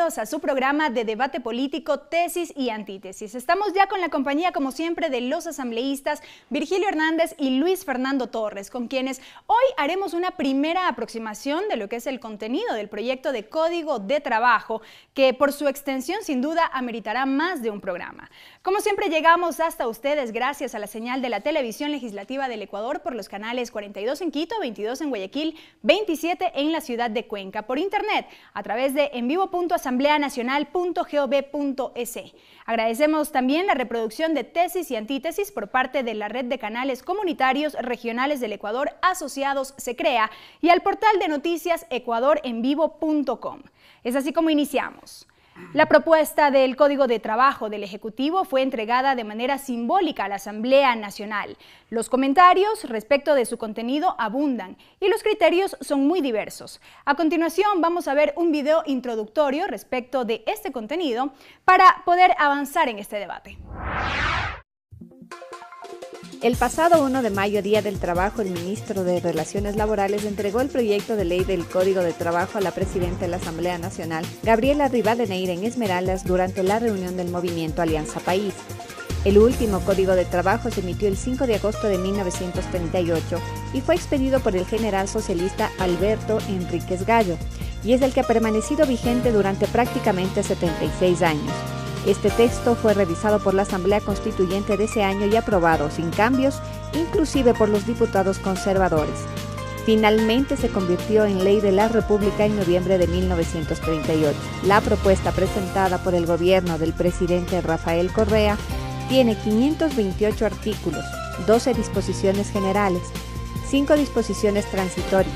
bienvenidos a su programa de debate político Tesis y Antítesis. Estamos ya con la compañía, como siempre, de los asambleístas Virgilio Hernández y Luis Fernando Torres, con quienes hoy haremos una primera aproximación de lo que es el contenido del proyecto de Código de Trabajo, que por su extensión sin duda ameritará más de un programa. Como siempre, llegamos hasta ustedes gracias a la señal de la Televisión Legislativa del Ecuador por los canales 42 en Quito, 22 en Guayaquil, 27 en la ciudad de Cuenca, por internet a través de envivo.asambleanacional.gov.es. Agradecemos también la reproducción de Tesis y Antítesis por parte de la red de canales comunitarios regionales del Ecuador asociados SECREA y al portal de noticias ecuadorenvivo.com. Es así como iniciamos. La propuesta del Código de Trabajo del Ejecutivo fue entregada de manera simbólica a la Asamblea Nacional. Los comentarios respecto de su contenido abundan y los criterios son muy diversos. A continuación vamos a ver un video introductorio respecto de este contenido para poder avanzar en este debate. El pasado 1 de mayo, Día del Trabajo, el ministro de Relaciones Laborales entregó el proyecto de ley del Código de Trabajo a la presidenta de la Asamblea Nacional, Gabriela Rivadeneira, en Esmeraldas durante la reunión del movimiento Alianza País. El último Código de Trabajo se emitió el 5 de agosto de 1938 y fue expedido por el general socialista Alberto Enríquez Gallo, y es el que ha permanecido vigente durante prácticamente 76 años. Este texto fue revisado por la Asamblea Constituyente de ese año y aprobado sin cambios, inclusive por los diputados conservadores. Finalmente se convirtió en ley de la República en noviembre de 1938. La propuesta presentada por el gobierno del presidente Rafael Correa tiene 528 artículos, 12 disposiciones generales, 5 disposiciones transitorias,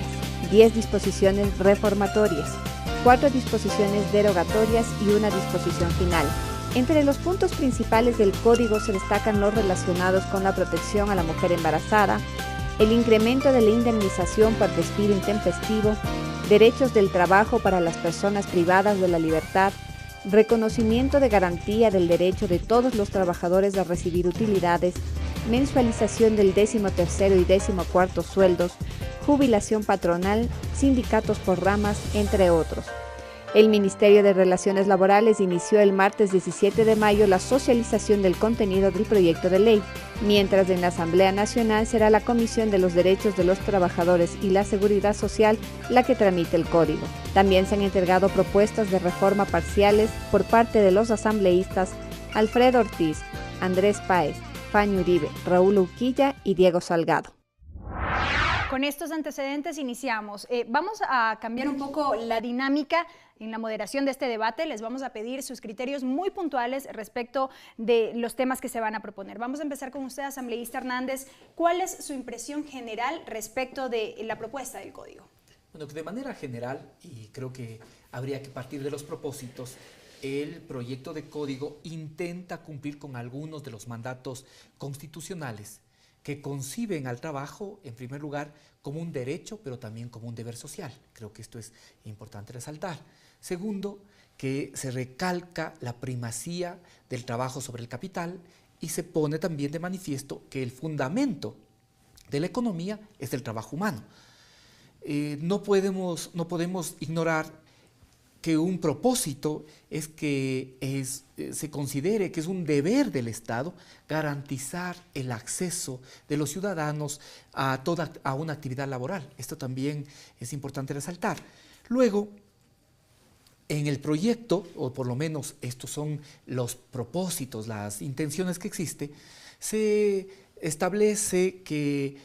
10 disposiciones reformatorias, 4 disposiciones derogatorias y una disposición final. Entre los puntos principales del Código se destacan los relacionados con la protección a la mujer embarazada, el incremento de la indemnización por despido intempestivo, derechos del trabajo para las personas privadas de la libertad, reconocimiento de garantía del derecho de todos los trabajadores a recibir utilidades, mensualización del 13º y 14º sueldos, jubilación patronal, sindicatos por ramas, entre otros. El Ministerio de Relaciones Laborales inició el martes 17 de mayo la socialización del contenido del proyecto de ley, mientras en la Asamblea Nacional será la Comisión de los Derechos de los Trabajadores y la Seguridad Social la que tramite el código. También se han entregado propuestas de reforma parciales por parte de los asambleístas Alfredo Ortiz, Andrés Páez, Fanny Uribe, Raúl Uquilla y Diego Salgado. Con estos antecedentes iniciamos. Vamos a cambiar un poco la dinámica en la moderación de este debate. Les vamos a pedir sus criterios muy puntuales respecto de los temas que se van a proponer. Vamos a empezar con usted, asambleísta Hernández. ¿Cuál es su impresión general respecto de la propuesta del código? Bueno, de manera general, y creo que habría que partir de los propósitos, el proyecto de código intenta cumplir con algunos de los mandatos constitucionales que conciben al trabajo, en primer lugar, como un derecho, pero también como un deber social. Creo que esto es importante resaltar. Segundo, que se recalca la primacía del trabajo sobre el capital y se pone también de manifiesto que el fundamento de la economía es el trabajo humano. No podemos ignorar que un propósito es que se considere que es un deber del Estado garantizar el acceso de los ciudadanos a una actividad laboral. Esto también es importante resaltar. Luego, en el proyecto, o por lo menos estos son los propósitos, las intenciones que existe, se establece que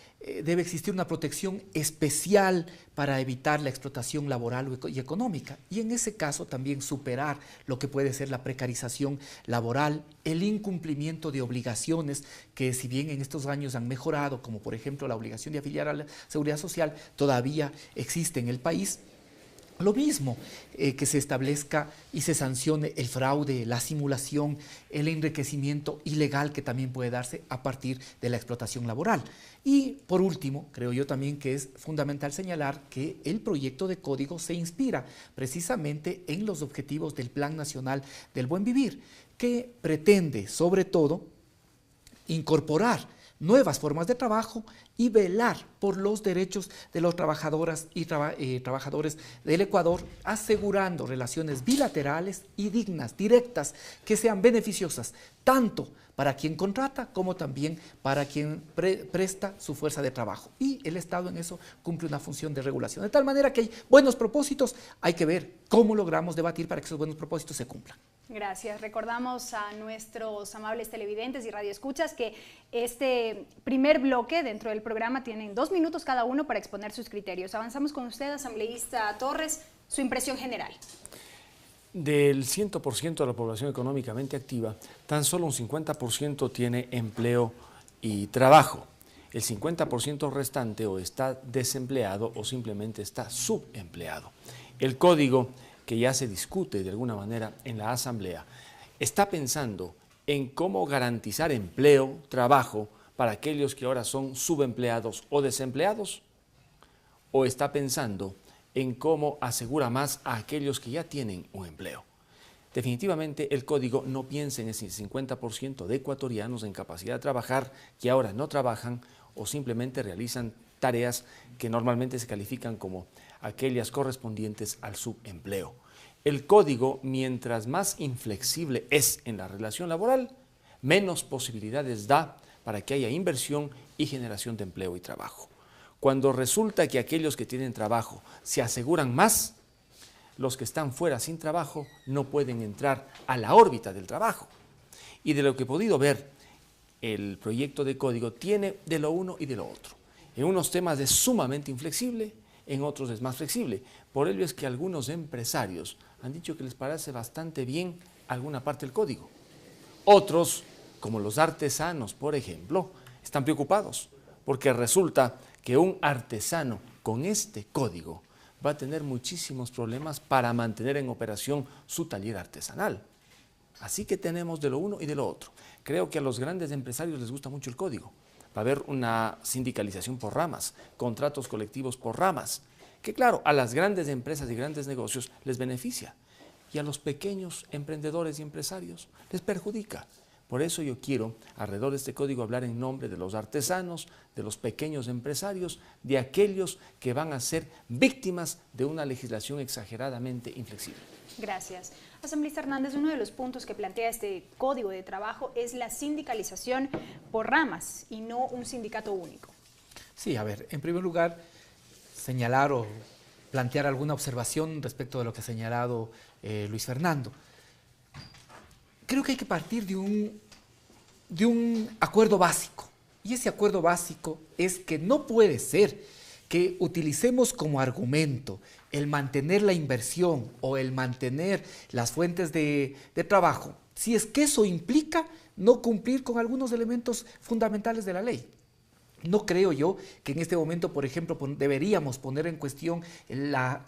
debe existir una protección especial para evitar la explotación laboral y económica, y en ese caso también superar lo que puede ser la precarización laboral, el incumplimiento de obligaciones que, si bien en estos años han mejorado, como por ejemplo la obligación de afiliar a la Seguridad Social, todavía existe en el país. Lo mismo que se establezca y se sancione el fraude, la simulación, el enriquecimiento ilegal que también puede darse a partir de la explotación laboral. Y por último, creo yo también que es fundamental señalar que el proyecto de código se inspira precisamente en los objetivos del Plan Nacional del Buen Vivir, que pretende sobre todo incorporar nuevas formas de trabajo y velar por los derechos de los trabajadoras y trabajadores del Ecuador, asegurando relaciones bilaterales y dignas, directas, que sean beneficiosas tanto para quien contrata como también para quien presta su fuerza de trabajo. Y el Estado en eso cumple una función de regulación. De tal manera que hay buenos propósitos, hay que ver cómo logramos debatir para que esos buenos propósitos se cumplan. Gracias. Recordamos a nuestros amables televidentes y radioescuchas que este primer bloque dentro del programa tienen 2 minutos cada uno para exponer sus criterios. Avanzamos con usted, asambleísta Torres, su impresión general. Del 100% de la población económicamente activa, tan solo un 50% tiene empleo y trabajo. El 50% restante o está desempleado o simplemente está subempleado. El código que ya se discute de alguna manera en la Asamblea está pensando en cómo garantizar empleo, trabajo para aquellos que ahora son subempleados o desempleados, o está pensando en cómo asegura más a aquellos que ya tienen un empleo. Definitivamente el código no piensa en ese 50% de ecuatorianos en capacidad de trabajar que ahora no trabajan o simplemente realizan tareas que normalmente se califican como aquellas correspondientes al subempleo. El código, mientras más inflexible es en la relación laboral, menos posibilidades da para que haya inversión y generación de empleo y trabajo. Cuando resulta que aquellos que tienen trabajo se aseguran más, los que están fuera sin trabajo no pueden entrar a la órbita del trabajo. Y de lo que he podido ver, el proyecto de código tiene de lo uno y de lo otro. En unos temas es sumamente inflexible, en otros es más flexible. Por ello es que algunos empresarios han dicho que les parece bastante bien alguna parte del código. Otros, como los artesanos, por ejemplo, están preocupados porque resulta que un artesano con este código va a tener muchísimos problemas para mantener en operación su taller artesanal. Así que tenemos de lo uno y de lo otro. Creo que a los grandes empresarios les gusta mucho el código. Va a haber una sindicalización por ramas, contratos colectivos por ramas, que claro, a las grandes empresas y grandes negocios les beneficia y a los pequeños emprendedores y empresarios les perjudica. Por eso yo quiero, alrededor de este código, hablar en nombre de los artesanos, de los pequeños empresarios, de aquellos que van a ser víctimas de una legislación exageradamente inflexible. Gracias. Asambleísta Hernández, uno de los puntos que plantea este Código de Trabajo es la sindicalización por ramas y no un sindicato único. Sí, a ver, en primer lugar, señalar o plantear alguna observación respecto de lo que ha señalado Luis Fernando. Creo que hay que partir de un acuerdo básico, y ese acuerdo básico es que no puede ser que utilicemos como argumento el mantener la inversión o el mantener las fuentes de trabajo, si es que eso implica no cumplir con algunos elementos fundamentales de la ley. No creo yo que en este momento, por ejemplo, deberíamos poner en cuestión la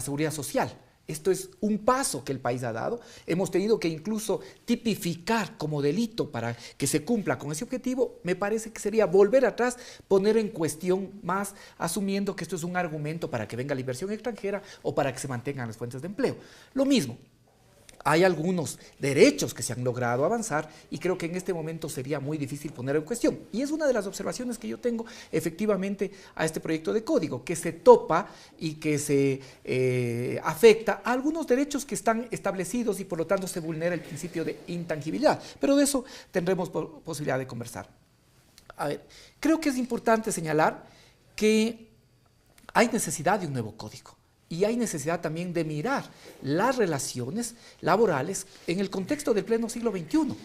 seguridad social. Esto es un paso que el país ha dado. Hemos tenido que incluso tipificar como delito para que se cumpla con ese objetivo. Me parece que sería volver atrás, poner en cuestión más, asumiendo que esto es un argumento para que venga la inversión extranjera o para que se mantengan las fuentes de empleo. Lo mismo. Hay algunos derechos que se han logrado avanzar y creo que en este momento sería muy difícil poner en cuestión. Y es una de las observaciones que yo tengo efectivamente a este proyecto de código, que se topa y que se afecta a algunos derechos que están establecidos y por lo tanto se vulnera el principio de intangibilidad. Pero de eso tendremos posibilidad de conversar. A ver, creo que es importante señalar que hay necesidad de un nuevo código. Y hay necesidad también de mirar las relaciones laborales en el contexto del pleno siglo XXI.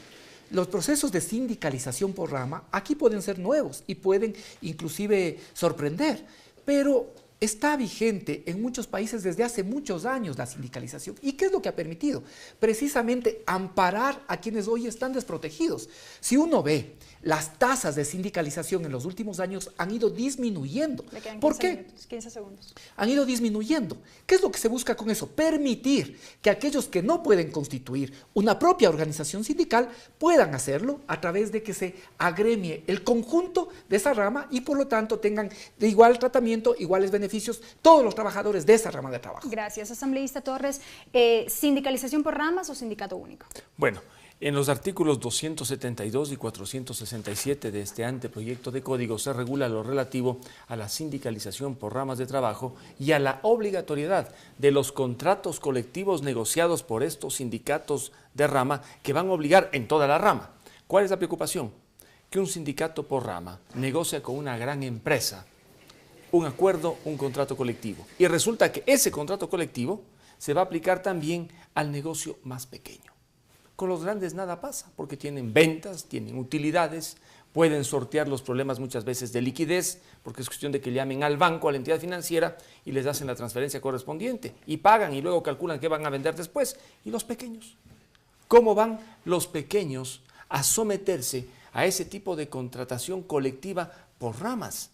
Los procesos de sindicalización por rama aquí pueden ser nuevos y pueden inclusive sorprender, pero está vigente en muchos países desde hace muchos años la sindicalización. ¿Y qué es lo que ha permitido? Precisamente amparar a quienes hoy están desprotegidos. Si uno ve, las tasas de sindicalización en los últimos años han ido disminuyendo. ¿Por qué? 15 segundos. Han ido disminuyendo. ¿Qué es lo que se busca con eso? Permitir que aquellos que no pueden constituir una propia organización sindical puedan hacerlo a través de que se agremie el conjunto de esa rama y por lo tanto tengan de igual tratamiento, iguales beneficios todos los trabajadores de esa rama de trabajo. Gracias. Asambleísta Torres, ¿sindicalización por ramas o sindicato único? Bueno, En los artículos 272 y 467 de este anteproyecto de código se regula lo relativo a la sindicalización por ramas de trabajo y a la obligatoriedad de los contratos colectivos negociados por estos sindicatos de rama que van a obligar en toda la rama. ¿Cuál es la preocupación? Que un sindicato por rama negocia con una gran empresa un acuerdo, un contrato colectivo. Y resulta que ese contrato colectivo se va a aplicar también al negocio más pequeño. Con los grandes nada pasa, porque tienen ventas, tienen utilidades, pueden sortear los problemas muchas veces de liquidez, porque es cuestión de que llamen al banco, a la entidad financiera, y les hacen la transferencia correspondiente, y pagan, y luego calculan qué van a vender después. ¿Y los pequeños? ¿Cómo van los pequeños a someterse a ese tipo de contratación colectiva por ramas?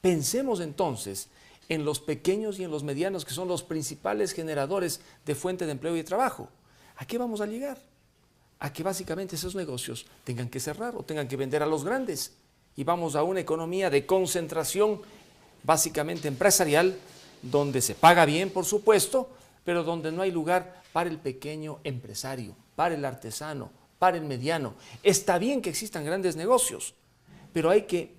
Pensemos entonces en los pequeños y en los medianos, que son los principales generadores de fuente de empleo y de trabajo. ¿A qué vamos a llegar? A que básicamente esos negocios tengan que cerrar o tengan que vender a los grandes. Y vamos a una economía de concentración básicamente empresarial, donde se paga bien, por supuesto, pero donde no hay lugar para el pequeño empresario, para el artesano, para el mediano. Está bien que existan grandes negocios, pero hay que,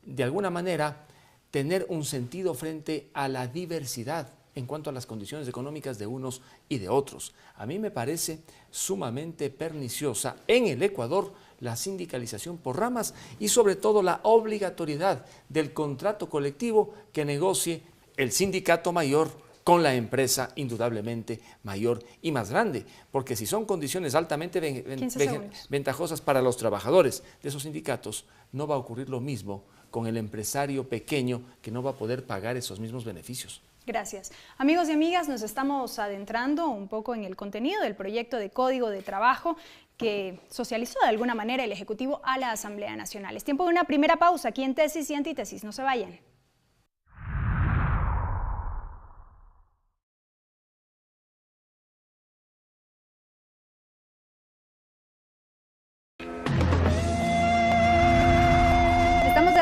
de alguna manera, tener un sentido frente a la diversidad en cuanto a las condiciones económicas de unos y de otros. A mí me parece sumamente perniciosa en el Ecuador la sindicalización por ramas y sobre todo la obligatoriedad del contrato colectivo que negocie el sindicato mayor con la empresa indudablemente mayor y más grande, porque si son condiciones altamente ventajosas para los trabajadores de esos sindicatos, no va a ocurrir lo mismo con el empresario pequeño que no va a poder pagar esos mismos beneficios. Gracias. Amigos y amigas, nos estamos adentrando un poco en el contenido del proyecto de Código de Trabajo que socializó de alguna manera el Ejecutivo a la Asamblea Nacional. Es tiempo de una primera pausa aquí en Tesis y Antítesis. No se vayan.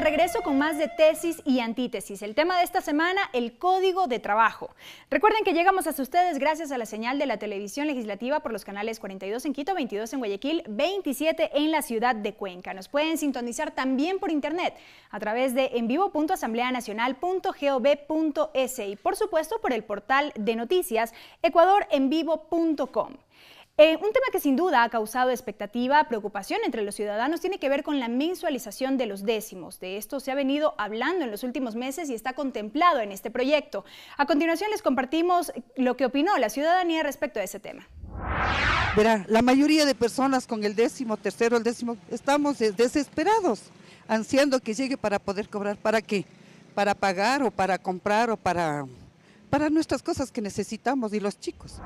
Regreso con más de Tesis y Antítesis. El tema de esta semana, el Código de Trabajo. Recuerden que llegamos hasta ustedes gracias a la señal de la televisión legislativa por los canales 42 en Quito, 22 en Guayaquil, 27 en la ciudad de Cuenca. Nos pueden sintonizar también por internet a través de envivo.asambleanacional.gov.es y por supuesto por el portal de noticias ecuadorenvivo.com. Un tema que sin duda ha causado expectativa, preocupación entre los ciudadanos tiene que ver con la mensualización de los décimos. De esto se ha venido hablando en los últimos meses y está contemplado en este proyecto. A continuación les compartimos lo que opinó la ciudadanía respecto a ese tema. Verá, la mayoría de personas con el 13º, el 10º, estamos desesperados, ansiando que llegue para poder cobrar. ¿Para qué? Para pagar o para comprar o para nuestras cosas que necesitamos y los chicos.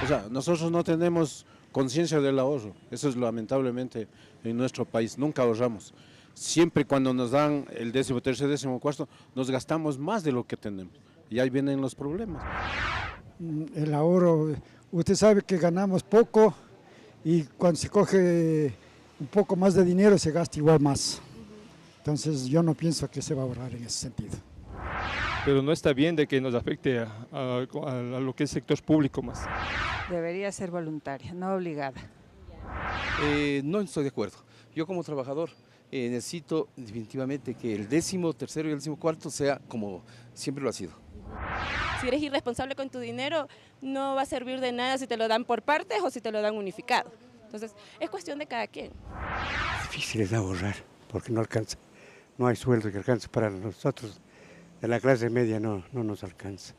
O sea, nosotros no tenemos conciencia del ahorro, eso es lamentablemente en nuestro país, nunca ahorramos. Siempre cuando nos dan el 13º, 14º, nos gastamos más de lo que tenemos y ahí vienen los problemas. El ahorro, usted sabe que ganamos poco y cuando se coge un poco más de dinero se gasta igual más. Entonces yo no pienso que se va a ahorrar en ese sentido. Pero no está bien de que nos afecte a lo que es sector público más. Debería ser voluntaria, no obligada. No estoy de acuerdo. Yo como trabajador necesito definitivamente que el 13º y el 14º sea como siempre lo ha sido. Si eres irresponsable con tu dinero, no va a servir de nada si te lo dan por partes o si te lo dan unificado. Entonces, es cuestión de cada quien. Difícil es ahorrar, porque no alcanza. No hay sueldo que alcance para nosotros. De la clase media no nos alcanza.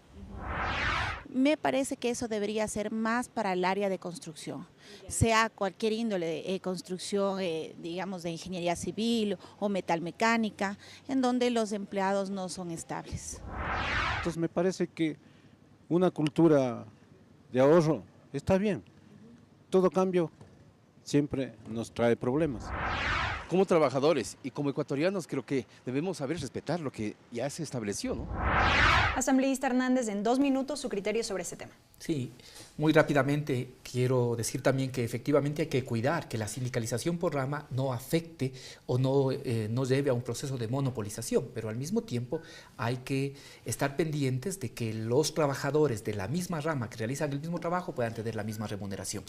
Me parece que eso debería ser más para el área de construcción, sea cualquier índole de construcción, digamos de ingeniería civil o metalmecánica, en donde los empleados no son estables. Entonces me parece que una cultura de ahorro está bien. Todo cambio siempre nos trae problemas. Como trabajadores y como ecuatorianos creo que debemos saber respetar lo que ya se estableció, ¿no? Asambleísta Hernández, en 2 minutos su criterio sobre este tema. Sí, muy rápidamente quiero decir también que efectivamente hay que cuidar que la sindicalización por rama no afecte o no lleve a un proceso de monopolización, pero al mismo tiempo hay que estar pendientes de que los trabajadores de la misma rama que realizan el mismo trabajo puedan tener la misma remuneración.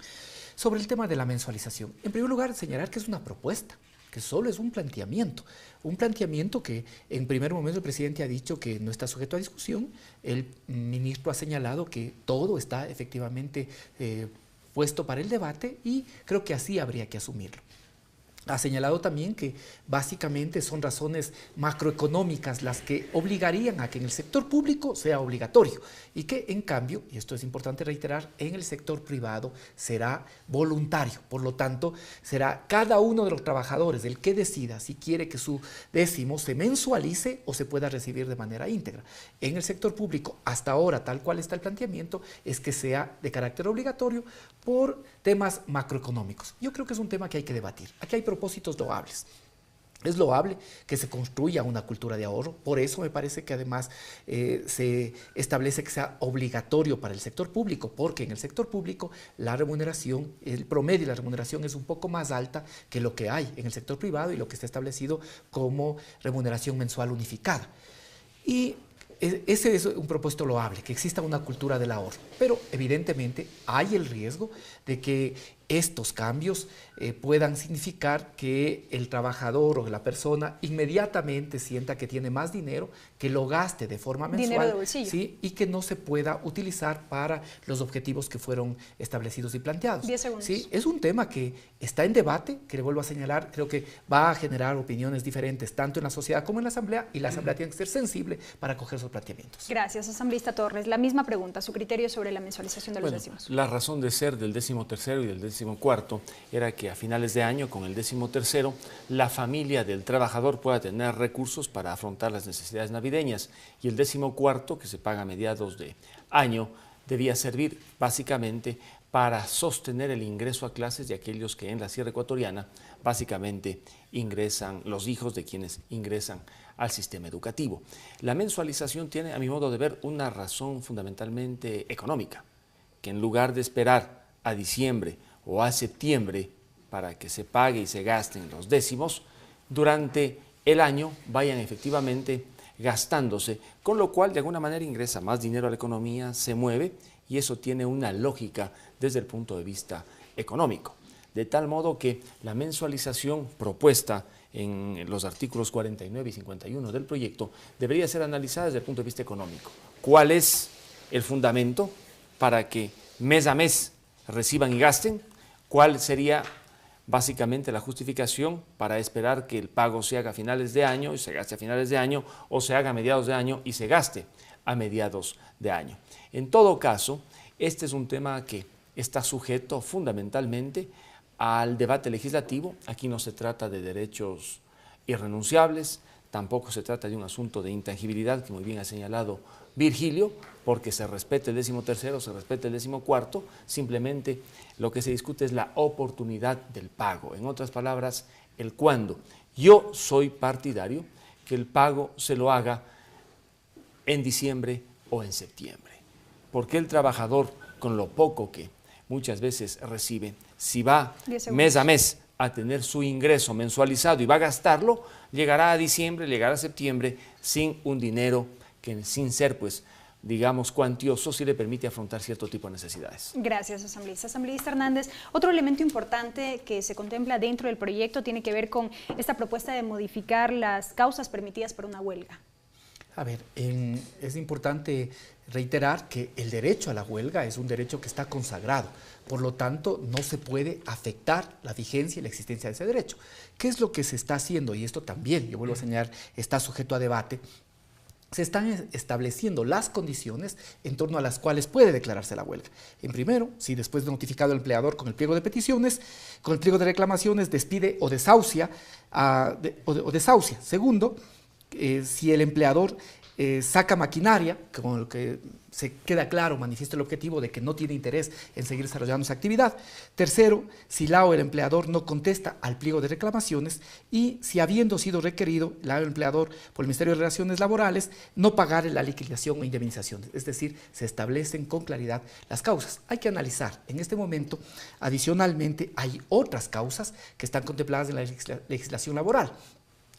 Sobre el tema de la mensualización, en primer lugar, señalar que es una propuesta, que solo es un planteamiento que en primer momento el presidente ha dicho que no está sujeto a discusión, el ministro ha señalado que todo está efectivamente puesto para el debate y creo que así habría que asumirlo. Ha señalado también que básicamente son razones macroeconómicas las que obligarían a que en el sector público sea obligatorio y que en cambio, y esto es importante reiterar, en el sector privado será voluntario. Por lo tanto, será cada uno de los trabajadores el que decida si quiere que su décimo se mensualice o se pueda recibir de manera íntegra. En el sector público, hasta ahora, tal cual está el planteamiento, es que sea de carácter obligatorio por temas macroeconómicos. Yo creo que es un tema que hay que debatir. Aquí hay propósitos loables. Es loable que se construya una cultura de ahorro, por eso me parece que además se establece que sea obligatorio para el sector público, porque en el sector público la remuneración, el promedio de la remuneración es un poco más alta que lo que hay en el sector privado y lo que está establecido como remuneración mensual unificada. Y ese es un propósito loable, que exista una cultura del ahorro, pero evidentemente hay el riesgo de que estos cambios puedan significar que el trabajador o la persona inmediatamente sienta que tiene más dinero, que lo gaste de forma mensual, dinero de bolsillo, ¿sí? Y que no se pueda utilizar para los objetivos que fueron establecidos y planteados. 10 segundos. ¿Sí? Es un tema que está en debate, que le vuelvo a señalar, creo que va a generar opiniones diferentes tanto en la sociedad como en la Asamblea, y la Asamblea tiene que ser sensible para acoger esos planteamientos. Gracias, asambleísta Torres. La misma pregunta, su criterio sobre la mensualización de los décimos. La razón de ser del 13º y del 14º era que a finales de año, con el 13º, la familia del trabajador pueda tener recursos para afrontar las necesidades navideñas, y el 14º, que se paga a mediados de año, debía servir básicamente para sostener el ingreso a clases de aquellos que en la Sierra Ecuatoriana básicamente ingresan, los hijos de quienes ingresan al sistema educativo. La mensualización tiene, a mi modo de ver, una razón fundamentalmente económica, que en lugar de esperar a diciembre o a septiembre para que se pague y se gasten los décimos, durante el año vayan efectivamente gastándose, con lo cual de alguna manera ingresa más dinero a la economía, se mueve, y eso tiene una lógica desde el punto de vista económico. De tal modo que la mensualización propuesta en los artículos 49 y 51 del proyecto debería ser analizada desde el punto de vista económico. ¿Cuál es el fundamento para que mes a mes reciban y gasten? ¿Cuál sería básicamente la justificación para esperar que el pago se haga a finales de año y se gaste a finales de año, o se haga a mediados de año y se gaste a mediados de año? En todo caso, este es un tema que está sujeto fundamentalmente al debate legislativo. Aquí no se trata de derechos irrenunciables, tampoco se trata de un asunto de intangibilidad, que muy bien ha señalado Virgilio, porque se respete el 13º, se respete el 14º, simplemente lo que se discute es la oportunidad del pago. En otras palabras, el cuándo. Yo soy partidario que el pago se lo haga en diciembre o en septiembre, porque el trabajador, con lo poco que muchas veces recibe, si va mes a mes a tener su ingreso mensualizado y va a gastarlo, llegará a diciembre, llegará a septiembre sin un dinero que, sin ser pues digamos cuantioso, sí le permite afrontar cierto tipo de necesidades. Gracias, asambleísta. Asambleísta Hernández, otro elemento importante que se contempla dentro del proyecto tiene que ver con esta propuesta de modificar las causas permitidas por una huelga. A ver, es importante reiterar que el derecho a la huelga es un derecho que está consagrado, por lo tanto no se puede afectar la vigencia y la existencia de ese derecho. ¿Qué es lo que se está haciendo? Y esto también, yo vuelvo a señalar, está sujeto a debate. Se están estableciendo las condiciones en torno a las cuales puede declararse la huelga. En primero, si después de notificado el empleador con el pliego de peticiones, con el pliego de reclamaciones, despide o desahucia. Segundo, si el empleador saca maquinaria, con lo que se queda claro, manifiesta el objetivo de que no tiene interés en seguir desarrollando esa actividad. Tercero, si la o el empleador no contesta al pliego de reclamaciones, y si habiendo sido requerido la o el empleador por el Ministerio de Relaciones Laborales, no pagar la liquidación o indemnización. Es decir, se establecen con claridad las causas. Hay que analizar, en este momento, adicionalmente, hay otras causas que están contempladas en la legislación laboral,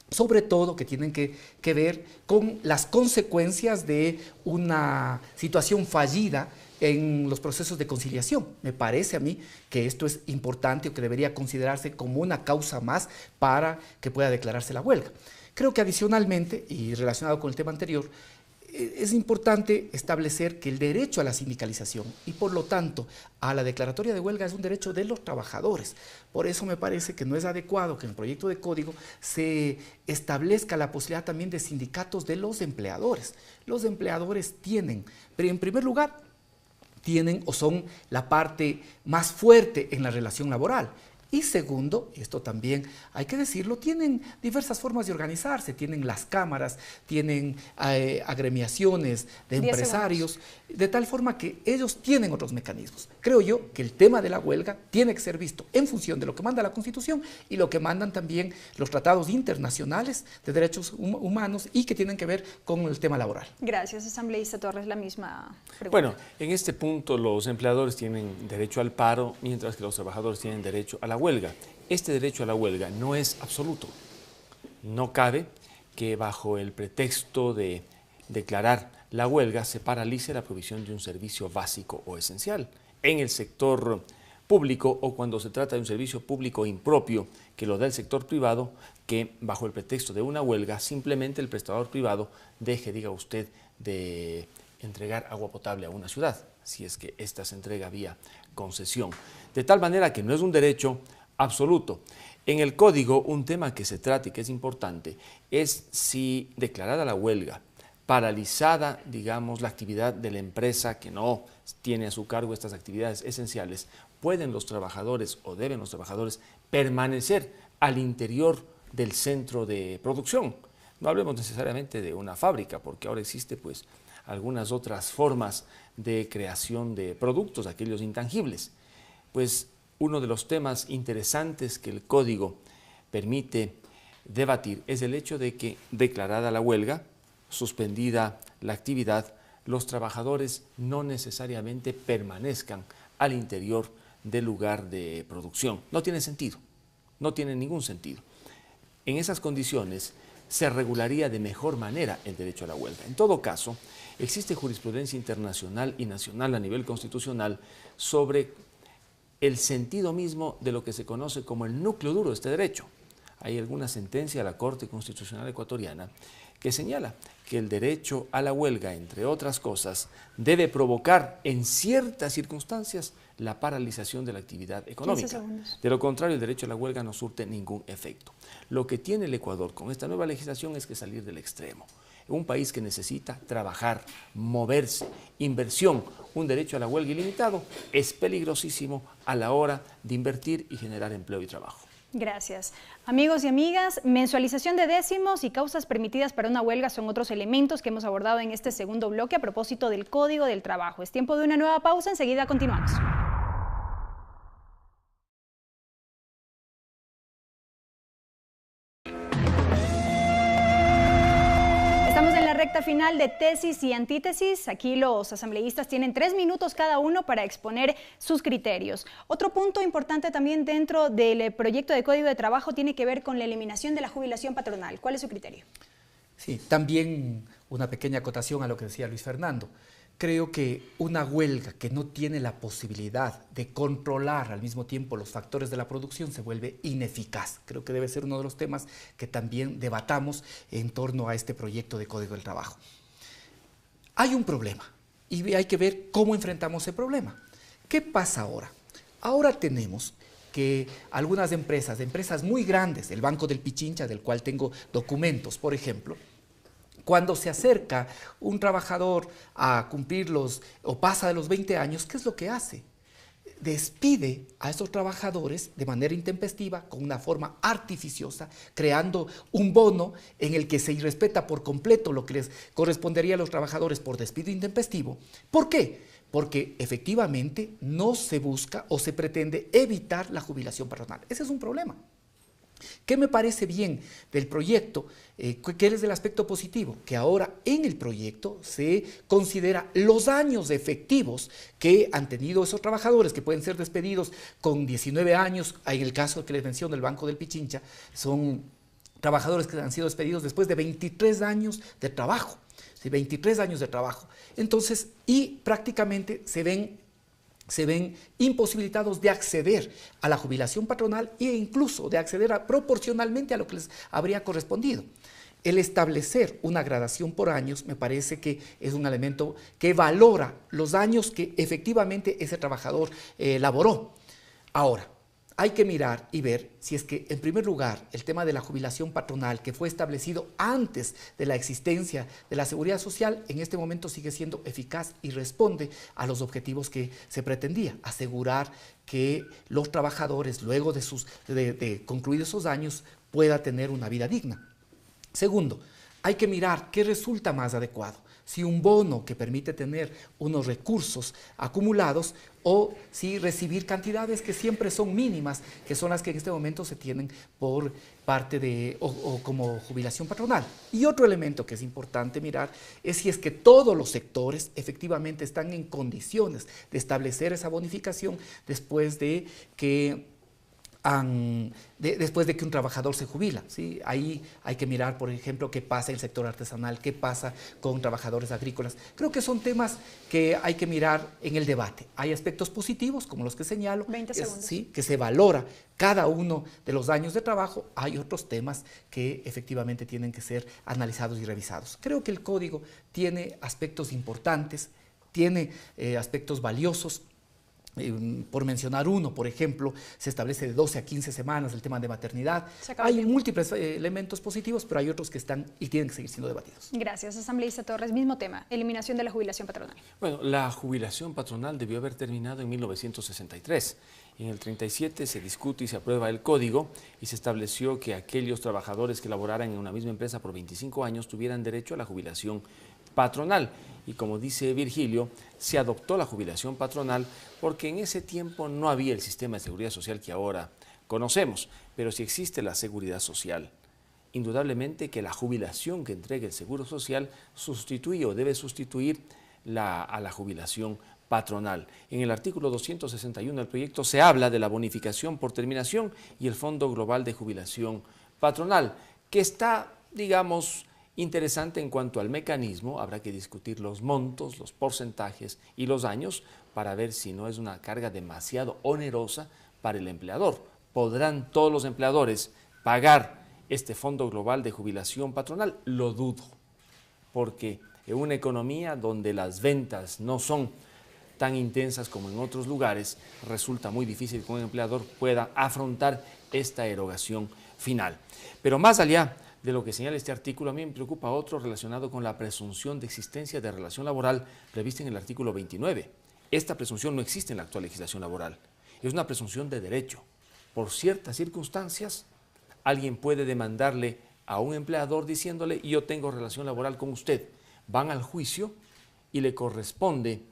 sobre todo que tienen que ver con las consecuencias de una situación fallida en los procesos de conciliación. Me parece a mí que esto es importante o que debería considerarse como una causa más para que pueda declararse la huelga. Creo que adicionalmente, y relacionado con el tema anterior, es importante establecer que el derecho a la sindicalización y por lo tanto a la declaratoria de huelga es un derecho de los trabajadores. Por eso me parece que no es adecuado que en el proyecto de código se establezca la posibilidad también de sindicatos de los empleadores. Los empleadores tienen, pero en primer lugar, tienen o son la parte más fuerte en la relación laboral. Y segundo, esto también hay que decirlo, tienen diversas formas de organizarse, tienen las cámaras, tienen agremiaciones de empresarios, de tal forma que ellos tienen otros mecanismos. Creo yo que el tema de la huelga tiene que ser visto en función de lo que manda la Constitución y lo que mandan también los tratados internacionales de derechos humanos y que tienen que ver con el tema laboral. Gracias, asambleísta Torres, la misma pregunta. Bueno, en este punto los empleadores tienen derecho al paro, mientras que los trabajadores tienen derecho a la huelga. Este derecho a la huelga no es absoluto. No cabe que bajo el pretexto de declarar la huelga se paralice la provisión de un servicio básico o esencial. En el sector público o cuando se trata de un servicio público impropio que lo da el sector privado, que bajo el pretexto de una huelga simplemente el prestador privado deje, diga usted, de entregar agua potable a una ciudad, si es que ésta se entrega vía concesión. De tal manera que no es un derecho absoluto. En el código, un tema que se trata y que es importante es si declarada la huelga, paralizada, digamos, la actividad de la empresa que no tiene a su cargo estas actividades esenciales, pueden los trabajadores o deben los trabajadores permanecer al interior del centro de producción. No hablemos necesariamente de una fábrica, porque ahora existe pues algunas otras formas de creación de productos, aquellos intangibles. Pues uno de los temas interesantes que el código permite debatir es el hecho de que, declarada la huelga, suspendida la actividad, los trabajadores no necesariamente permanezcan al interior del lugar de producción. No tiene sentido, no tiene ningún sentido. En esas condiciones se regularía de mejor manera el derecho a la huelga. En todo caso, existe jurisprudencia internacional y nacional a nivel constitucional sobre el sentido mismo de lo que se conoce como el núcleo duro de este derecho. Hay alguna sentencia de la Corte Constitucional Ecuatoriana que señala que el derecho a la huelga, entre otras cosas, debe provocar en ciertas circunstancias la paralización de la actividad económica. De lo contrario, el derecho a la huelga no surte ningún efecto. Lo que tiene el Ecuador con esta nueva legislación es que salir del extremo. Un país que necesita trabajar, moverse, inversión, un derecho a la huelga ilimitado, es peligrosísimo a la hora de invertir y generar empleo y trabajo. Gracias. Amigos y amigas, mensualización de décimos y causas permitidas para una huelga son otros elementos que hemos abordado en este segundo bloque a propósito del Código del Trabajo. Es tiempo de una nueva pausa, enseguida continuamos. Recta final de tesis y antítesis. Aquí los asambleístas tienen 3 minutos cada uno para exponer sus criterios. Otro punto importante también dentro del proyecto de Código de Trabajo tiene que ver con la eliminación de la jubilación patronal. ¿Cuál es su criterio? Sí, también una pequeña acotación a lo que decía Luis Fernando. Creo que una huelga que no tiene la posibilidad de controlar al mismo tiempo los factores de la producción se vuelve ineficaz. Creo que debe ser uno de los temas que también debatamos en torno a este proyecto de Código del Trabajo. Hay un problema y hay que ver cómo enfrentamos ese problema. ¿Qué pasa ahora? Ahora tenemos que algunas empresas muy grandes, el Banco del Pichincha, del cual tengo documentos, por ejemplo, cuando se acerca un trabajador a cumplir o pasa de los 20 años, ¿qué es lo que hace? Despide a esos trabajadores de manera intempestiva, con una forma artificiosa, creando un bono en el que se irrespeta por completo lo que les correspondería a los trabajadores por despido intempestivo. ¿Por qué? Porque efectivamente no se busca o se pretende evitar la jubilación patronal. Ese es un problema. ¿Qué me parece bien del proyecto? ¿Qué es el aspecto positivo? Que ahora en el proyecto se considera los años efectivos que han tenido esos trabajadores, que pueden ser despedidos con 19 años, en el caso que les menciono, el Banco del Pichincha, son trabajadores que han sido despedidos después de 23 años de trabajo. ¿sí? 23 años de trabajo. Entonces, y prácticamente se ven imposibilitados de acceder a la jubilación patronal e incluso de acceder proporcionalmente a lo que les habría correspondido. El establecer una gradación por años me parece que es un elemento que valora los años que efectivamente ese trabajador laboró. Ahora, hay que mirar y ver si es que, en primer lugar, el tema de la jubilación patronal que fue establecido antes de la existencia de la seguridad social, en este momento sigue siendo eficaz y responde a los objetivos que se pretendía, asegurar que los trabajadores, luego de concluidos esos años, puedan tener una vida digna. Segundo, hay que mirar qué resulta más adecuado, si un bono que permite tener unos recursos acumulados o si recibir cantidades que siempre son mínimas, que son las que en este momento se tienen por parte de, o como jubilación patronal. Y otro elemento que es importante mirar es si es que todos los sectores efectivamente están en condiciones de establecer esa bonificación después de que un trabajador se jubila, ¿sí? Ahí hay que mirar, por ejemplo, qué pasa en el sector artesanal, qué pasa con trabajadores agrícolas. Creo que son temas que hay que mirar en el debate. Hay aspectos positivos, como los que señalo, 20 segundos. ¿sí? Que se valora cada uno de los años de trabajo. Hay otros temas que efectivamente tienen que ser analizados y revisados. Creo que el código tiene aspectos importantes, tiene aspectos valiosos. Por mencionar uno, por ejemplo, se establece de 12 a 15 semanas el tema de maternidad. Hay múltiples elementos positivos, pero hay otros que están y tienen que seguir siendo debatidos. Gracias, asambleísta Torres. Mismo tema, eliminación de la jubilación patronal. Bueno, la jubilación patronal debió haber terminado en 1963. En el 37 se discute y se aprueba el código y se estableció que aquellos trabajadores que laboraran en una misma empresa por 25 años tuvieran derecho a la jubilación patronal. Y como dice Virgilio, se adoptó la jubilación patronal porque en ese tiempo no había el sistema de seguridad social que ahora conocemos, pero sí existe la seguridad social. Indudablemente que la jubilación que entrega el Seguro Social sustituye o debe sustituir a la jubilación patronal. En el artículo 261 del proyecto se habla de la bonificación por terminación y el Fondo Global de Jubilación Patronal, que está, digamos, interesante en cuanto al mecanismo. Habrá que discutir los montos, los porcentajes y los años para ver si no es una carga demasiado onerosa para el empleador. ¿Podrán todos los empleadores pagar este Fondo Global de Jubilación Patronal? Lo dudo, porque en una economía donde las ventas no son tan intensas como en otros lugares, resulta muy difícil que un empleador pueda afrontar esta erogación final. Pero más allá de lo que señala este artículo, a mí me preocupa otro relacionado con la presunción de existencia de relación laboral prevista en el artículo 29. Esta presunción no existe en la actual legislación laboral. Es una presunción de derecho. Por ciertas circunstancias, alguien puede demandarle a un empleador diciéndole: yo tengo relación laboral con usted. Van al juicio y le corresponde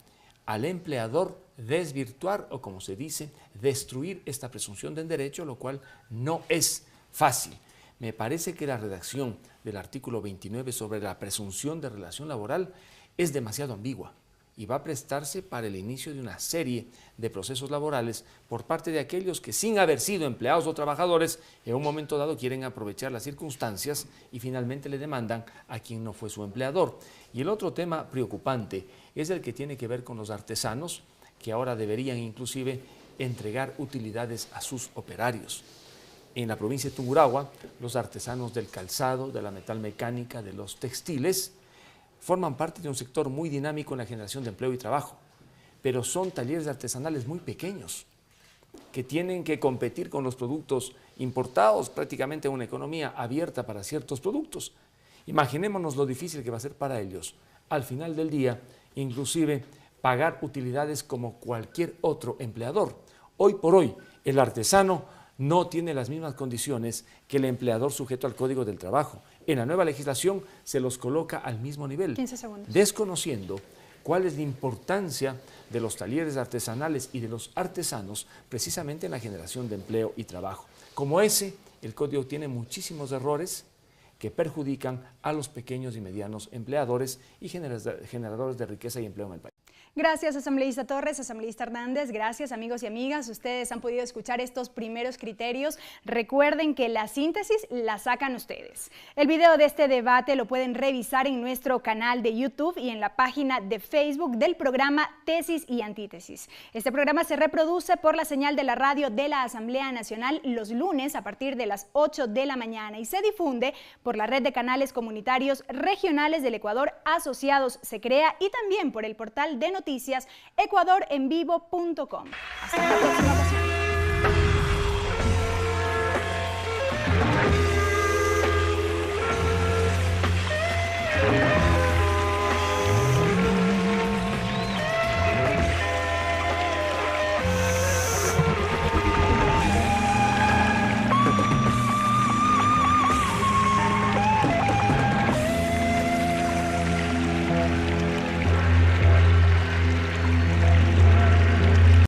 al empleador desvirtuar o, como se dice, destruir esta presunción de derecho, lo cual no es fácil. Me parece que la redacción del artículo 29 sobre la presunción de relación laboral es demasiado ambigua y va a prestarse para el inicio de una serie de procesos laborales por parte de aquellos que, sin haber sido empleados o trabajadores, en un momento dado quieren aprovechar las circunstancias y finalmente le demandan a quien no fue su empleador. Y el otro tema preocupante es el que tiene que ver con los artesanos, que ahora deberían inclusive entregar utilidades a sus operarios. En la provincia de Tungurahua, los artesanos del calzado, de la metalmecánica, de los textiles, forman parte de un sector muy dinámico en la generación de empleo y trabajo, pero son talleres artesanales muy pequeños, que tienen que competir con los productos importados, prácticamente una economía abierta para ciertos productos. Imaginémonos lo difícil que va a ser para ellos, al final del día, inclusive pagar utilidades como cualquier otro empleador. Hoy por hoy, el artesano no tiene las mismas condiciones que el empleador sujeto al Código del Trabajo. En la nueva legislación se los coloca al mismo nivel, 15 segundos. Desconociendo cuál es la importancia de los talleres artesanales y de los artesanos precisamente en la generación de empleo y trabajo. Como ese, el Código tiene muchísimos errores que perjudican a los pequeños y medianos empleadores y generadores de riqueza y empleo en el país. Gracias, asambleísta Torres, asambleísta Hernández. Gracias, amigos y amigas. Ustedes han podido escuchar estos primeros criterios. Recuerden que la síntesis la sacan ustedes. El video de este debate lo pueden revisar en nuestro canal de YouTube y en la página de Facebook del programa Tesis y Antítesis. Este programa se reproduce por la señal de la radio de la Asamblea Nacional los lunes a partir de las 8 de la mañana y se difunde por la red de canales comunitarios regionales del Ecuador asociados SECREA y también por el portal de noticias ecuadorenvivo.com. Hasta la próxima ocasión.